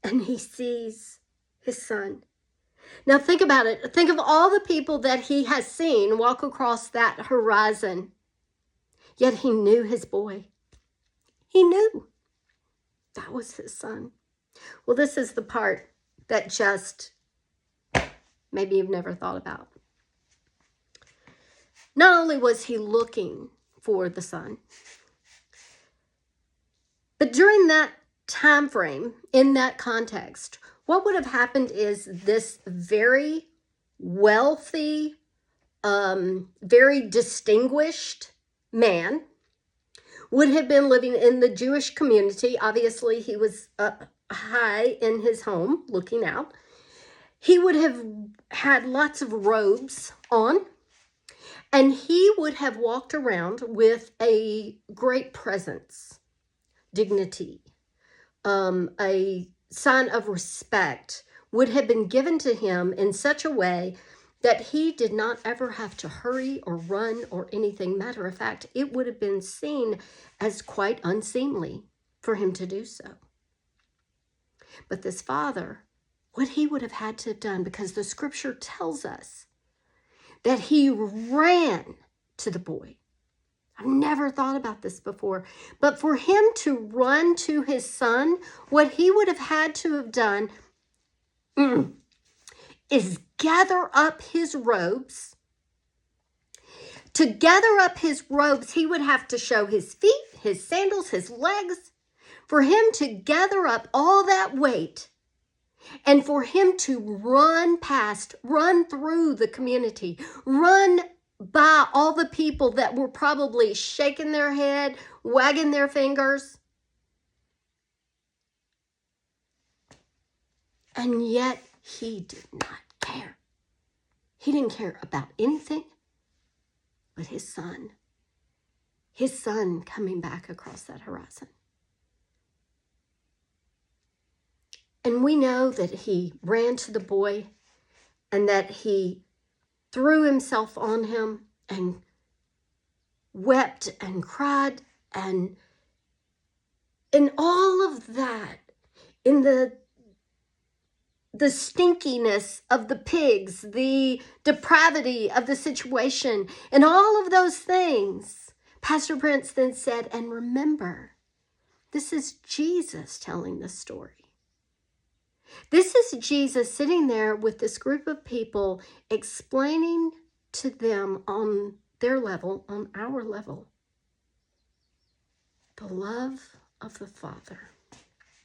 and he sees his son. Now think about it. Think of all the people that he has seen walk across that horizon. Yet he knew his boy. He knew that was his son. Well, this is the part that just maybe you've never thought about. Not only was he looking for the son, but during that time frame, in that context, what would have happened is this very wealthy, very distinguished man would have been living in the Jewish community. Obviously, he was up high in his home looking out. He would have had lots of robes on, and he would have walked around with a great presence, dignity, a sign of respect would have been given to him in such a way that he did not ever have to hurry or run or anything. Matter of fact, it would have been seen as quite unseemly for him to do so. But this father, what he would have had to have done, because the scripture tells us that he ran to the boy. I've never thought about this before, but for him to run to his son, what he would have had to have done is gather up his robes. To gather up his robes, he would have to show his feet, his sandals, his legs. For him to gather up all that weight and for him to run through the community, run by all the people that were probably shaking their head, wagging their fingers. And yet he did not care. He didn't care about anything but his son coming back across that horizon. And we know that he ran to the boy and that he threw himself on him and wept and cried, and in all of that, in the stinkiness of the pigs, the depravity of the situation, and all of those things, Pastor Prince then said, and remember, this is Jesus telling the story. This is Jesus sitting there with this group of people, explaining to them on their level, on our level, the love of the Father.